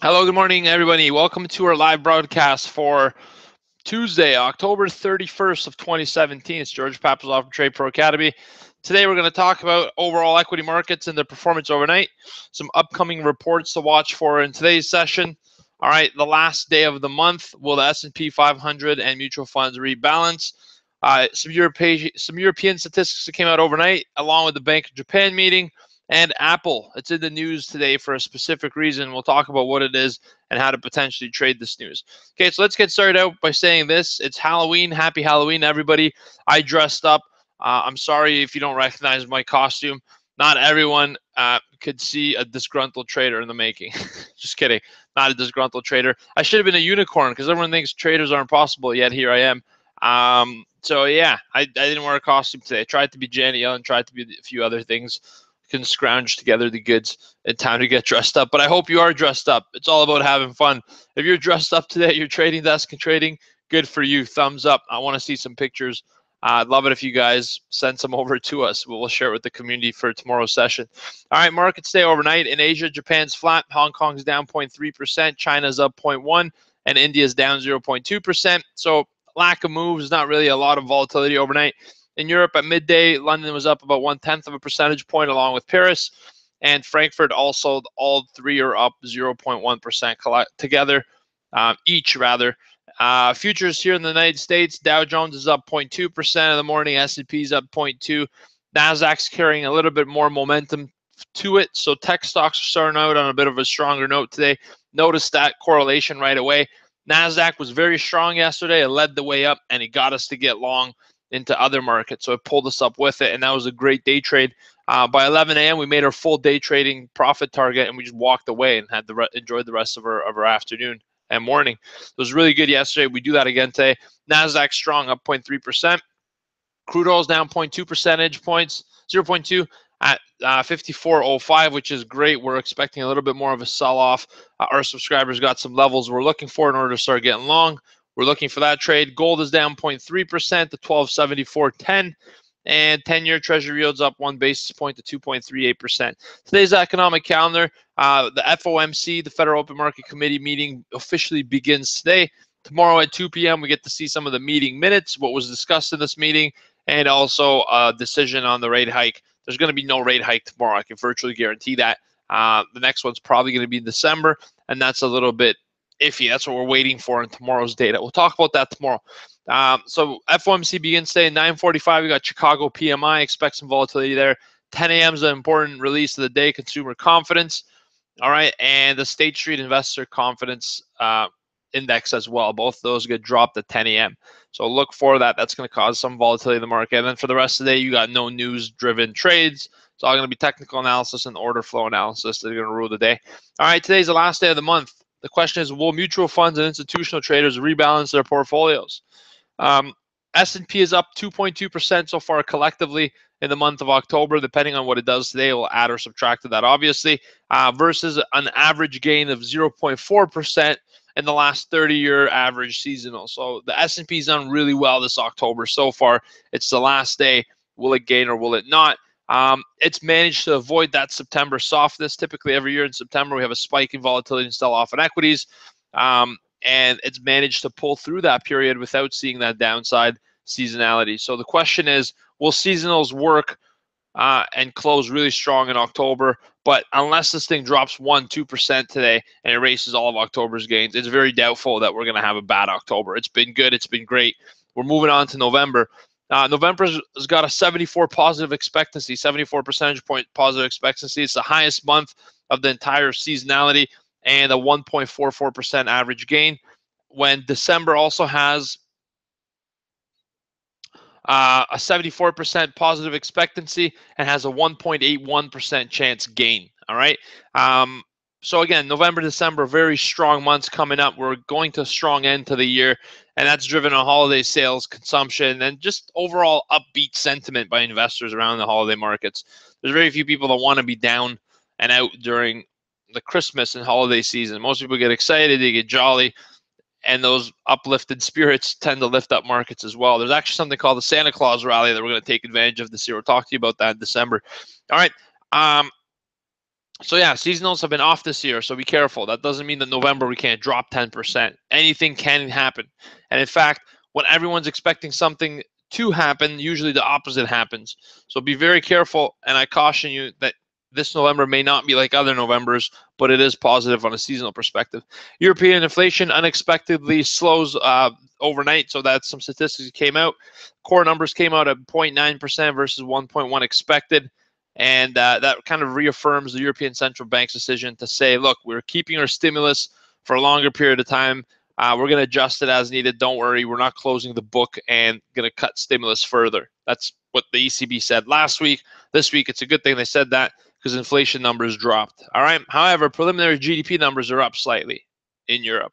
Hello, good morning, everybody. Welcome to our live broadcast for Tuesday, October 31st of 2017. It's George Papazov from TRADEPRO Academy. Today, we're going to talk about overall equity markets and their performance overnight, some upcoming reports to watch for in today's session. All right, the last day of the month, will the S&P 500 and mutual funds rebalance? Some European statistics that came out overnight, along with the Bank of Japan meeting, and Apple. It's in the news today for a specific reason. We'll talk about what it is and how to potentially trade this news. Okay, so let's get started out by saying this. It's Halloween. Happy Halloween, everybody. I dressed up. I'm sorry if you don't recognize my costume. Not everyone could see a disgruntled trader in the making. Just kidding. Not a disgruntled trader. I should have been a unicorn because everyone thinks traders are impossible, yet here I am. So yeah, I didn't wear a costume today. I tried to be Janet Yellen, tried to be a few other things. Can scrounge together the goods in time to get dressed up. But I hope you are dressed up. It's all about having fun. If you're dressed up today at your trading desk and trading, good for you. Thumbs up. I want to see some pictures. I'd love it if you guys send some over to us. We'll share it with the community for tomorrow's session. All right, markets stay overnight. In Asia, Japan's flat. Hong Kong's down 0.3%. China's up 0.1%. And India's down 0.2%. So lack of moves, not really a lot of volatility overnight. In Europe at midday, London was up about 1/10 of a percentage point along with Paris. And Frankfurt also, all three are up 0.1% together, each rather. Futures here in the United States, Dow Jones is up 0.2% in the morning, S&P is up 0.2%. NASDAQ's carrying a little bit more momentum to it. So tech stocks are starting out on a bit of a stronger note today. Notice that correlation right away. NASDAQ was very strong yesterday. It led the way up, and it got us to get long into other markets. So it pulled us up with it, and that was a great day trade. By 11 a.m., we made our full day trading profit target, and we just walked away and had enjoyed the rest of our afternoon and morning. It was really good yesterday. We do that again today. NASDAQ strong, up 0.3%. Crude oil is down 0.2 percentage points, 0.2 at 54.05, which is great. We're expecting a little bit more of a sell-off. Our subscribers got some levels we're looking for in order to start getting long. We're looking for that trade. Gold is down 0.3% to 1274.10, and 10-year Treasury yields up 1 basis point to 2.38%. Today's economic calendar, the FOMC, the Federal Open Market Committee meeting officially begins today. Tomorrow at 2 p.m., we get to see some of the meeting minutes, what was discussed in this meeting, and also a decision on the rate hike. There's going to be no rate hike tomorrow. I can virtually guarantee that. The next one's probably going to be in December, and that's a little bit iffy. That's what we're waiting for in tomorrow's data. We'll talk about that tomorrow. So FOMC begins today at 9:45. We got Chicago PMI. Expect some volatility there. 10 a.m. is an important release of the day, consumer confidence. All right, and the State Street Investor Confidence Index as well. Both of those get dropped at 10 a.m. So look for that. That's going to cause some volatility in the market. And then for the rest of the day, you got no news-driven trades. It's all going to be technical analysis and order flow analysis that are going to rule the day. All right, today's the last day of the month. The question is, will mutual funds and institutional traders rebalance their portfolios? S&P is up 2.2% so far collectively in the month of October. Depending on what it does today, it will add or subtract to that, obviously, versus an average gain of 0.4% in the last 30-year average seasonal. So the S&P's done really well this October so far. It's the last day. Will it gain or will it not? It's managed to avoid that September softness. Typically, every year in September, we have a spike in volatility and sell-off in equities. And it's managed to pull through that period without seeing that downside seasonality. So the question is, will seasonals work and close really strong in October? But unless this thing drops 1-2% today and erases all of October's gains, it's very doubtful that we're going to have a bad October. It's been good. It's been great. We're moving on to November. November has got a 74 positive expectancy, 74 percentage point positive expectancy. It's the highest month of the entire seasonality and a 1.44% average gain. When December also has a 74% positive expectancy and has a 1.81% chance gain. All right. So again, November, December, very strong months coming up. We're going to a strong end to the year, and that's driven on holiday sales, consumption, and just overall upbeat sentiment by investors around the holiday markets. There's very few people that want to be down and out during the Christmas and holiday season. Most people get excited, they get jolly, and those uplifted spirits tend to lift up markets as well. There's actually something called the Santa Claus rally that we're going to take advantage of this year. We'll talk to you about that in December. All right. So yeah, seasonals have been off this year, so be careful. That doesn't mean that November we can't drop 10%. Anything can happen. And in fact, when everyone's expecting something to happen, usually the opposite happens. So be very careful, and I caution you that this November may not be like other Novembers, but it is positive on a seasonal perspective. European inflation unexpectedly slows overnight, so that's some statistics that came out. Core numbers came out at 0.9% versus 1.1 expected. And that kind of reaffirms the European Central Bank's decision to say, look, we're keeping our stimulus for a longer period of time. We're going to adjust it as needed. Don't worry. We're not closing the book and going to cut stimulus further. That's what the ECB said last week. This week, it's a good thing they said that because inflation numbers dropped. All right. However, preliminary GDP numbers are up slightly in Europe.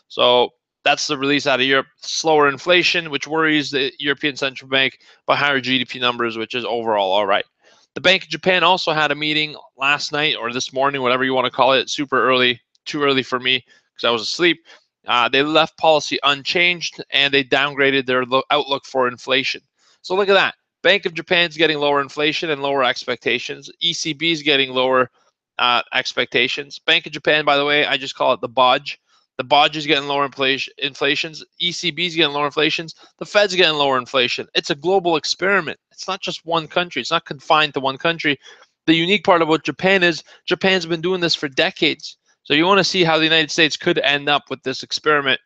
So that's the release out of Europe. Slower inflation, which worries the European Central Bank, but higher GDP numbers, which is overall all right. The Bank of Japan also had a meeting last night or this morning, whatever you want to call it, super early, too early for me because I was asleep. They left policy unchanged and they downgraded their outlook for inflation. So look at that. Bank of Japan's getting lower inflation and lower expectations. ECB's getting lower expectations. Bank of Japan, by the way, I just call it the BOJ. The BOJ is getting lower inflations. ECB's getting lower inflations. The Fed's getting lower inflation. It's a global experiment. It's not just one country. It's not confined to one country. The unique part of what Japan is, Japan's been doing this for decades. So you want to see how the United States could end up with this experiment.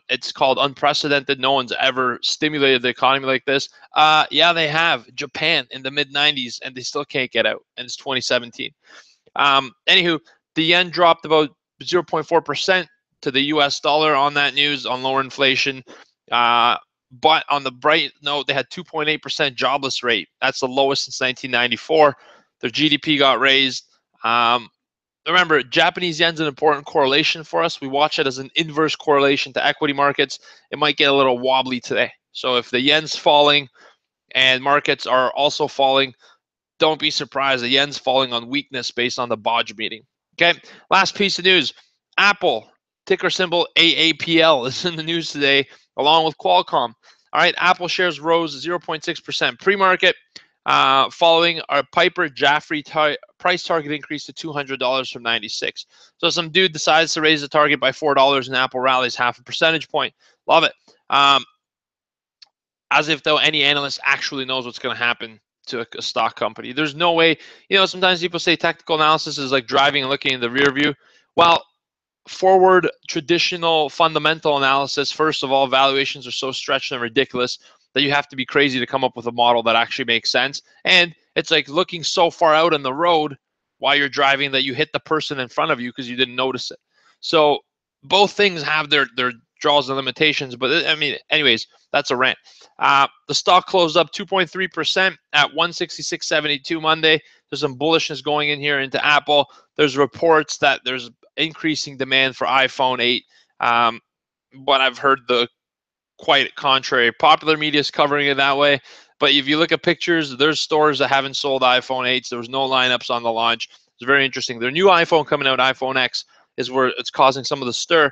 It's called unprecedented. No one's ever stimulated the economy like this. Yeah, they have. Japan in the mid-90s, and they still can't get out. And it's 2017. Anywho, the yen dropped about 0.4% to the US dollar on that news, on lower inflation. But on the bright note, they had 2.8% jobless rate. That's the lowest since 1994. Their GDP got raised. Remember, Japanese yen's an important correlation for us. We watch it as an inverse correlation to equity markets. It might get a little wobbly today. So if the yen's falling and markets are also falling, don't be surprised. The yen's falling on weakness based on the BOJ meeting. Okay, last piece of news. Apple, ticker symbol AAPL, is in the news today, along with Qualcomm. All right, Apple shares rose 0.6% pre-market, following our Piper Jaffray price target increase to $200 from $96. So some dude decides to raise the target by $4 and Apple rallies half a percentage point. Love it. As if though any analyst actually knows what's going to happen to a stock company. There's no way, sometimes people say technical analysis is like driving and looking in the rear view. Well, forward traditional fundamental analysis, first of all, valuations are so stretched and ridiculous that you have to be crazy to come up with a model that actually makes sense. And it's like looking so far out on the road while you're driving that you hit the person in front of you because you didn't notice it. So both things have their draws and limitations. But I mean, anyways, that's a rant. The stock closed up 2.3% at 166.72 Monday. There's some bullishness going in here into Apple. There's reports that there's increasing demand for iPhone 8. But I've heard the quite contrary. Popular media is covering it that way. But if you look at pictures, there's stores that haven't sold iPhone 8s. There was no lineups on the launch. It's very interesting. Their new iPhone coming out, iPhone X, is where it's causing some of the stir.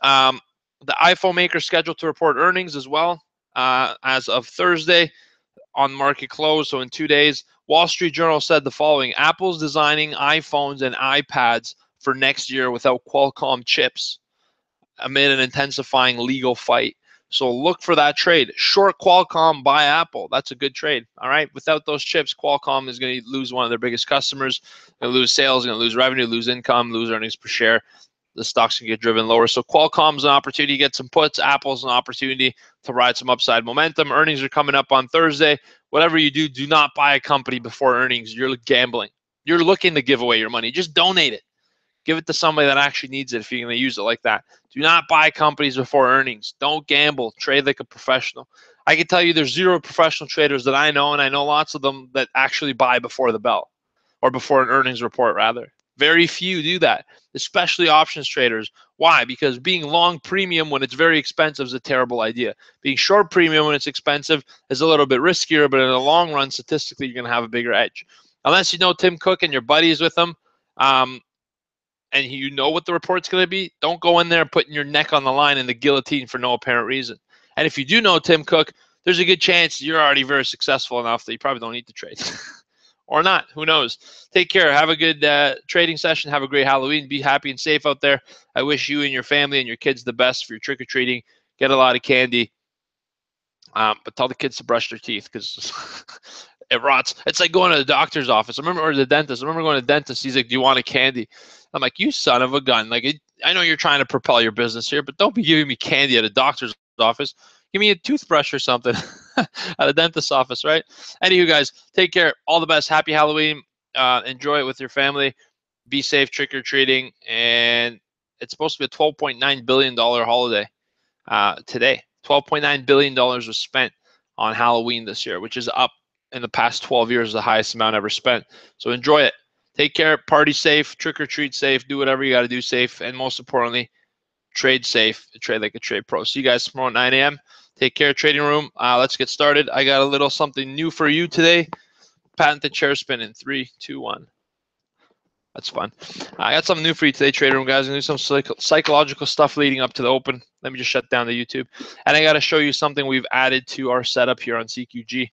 The iPhone maker scheduled to report earnings as well as of Thursday on market close, so in 2 days. Wall Street Journal said the following: Apple's designing iPhones and iPads for next year without Qualcomm chips amid an intensifying legal fight. So look for that trade. Short Qualcomm, buy Apple. That's a good trade. All right. Without those chips, Qualcomm is going to lose one of their biggest customers. Going to lose sales, going to lose revenue, lose income, lose earnings per share. The stocks can get driven lower. So Qualcomm's an opportunity to get some puts. Apple's an opportunity to ride some upside momentum. Earnings are coming up on Thursday. Whatever you do, do not buy a company before earnings. You're gambling. You're looking to give away your money. Just donate it. Give it to somebody that actually needs it if you're going to use it like that. Do not buy companies before earnings. Don't gamble. Trade like a professional. I can tell you there's zero professional traders that I know, and I know lots of them that actually buy before the bell or before an earnings report, rather. Very few do that, especially options traders. Why? Because being long premium when it's very expensive is a terrible idea. Being short premium when it's expensive is a little bit riskier, but in the long run, statistically, you're going to have a bigger edge. Unless you know Tim Cook and your buddies with him, and you know what the report's going to be, don't go in there putting your neck on the line in the guillotine for no apparent reason. And if you do know Tim Cook, there's a good chance you're already very successful enough that you probably don't need to trade. or not. Who knows? Take care. Have a good trading session. Have a great Halloween. Be happy and safe out there. I wish you and your family and your kids the best for your trick-or-treating. Get a lot of candy. But tell the kids to brush their teeth because it rots. It's like going to the doctor's office. Or the dentist. I remember going to the dentist. He's like, "Do you want a candy?" I'm like, "You son of a gun!" Like, I know you're trying to propel your business here, but don't be giving me candy at a doctor's office. Give me a toothbrush or something at a dentist's office, right? Anywho, guys, take care. All the best. Happy Halloween. Enjoy it with your family. Be safe trick-or-treating. And it's supposed to be a $12.9 billion holiday today. $12.9 billion was spent on Halloween this year, which is up in the past 12 years, the highest amount ever spent. So enjoy it. Take care. Party safe. Trick-or-treat safe. Do whatever you got to do safe. And most importantly, trade safe. Trade like a trade pro. See you guys tomorrow at 9 a.m. Take care, trading room. Let's get started. I got a little something new for you today. Patented chair spin in 3, 2, 1. That's fun. I got something new for you today, trader room guys. I'm going to do some psychological stuff leading up to the open. Let me just shut down the YouTube. And I got to show you something we've added to our setup here on CQG.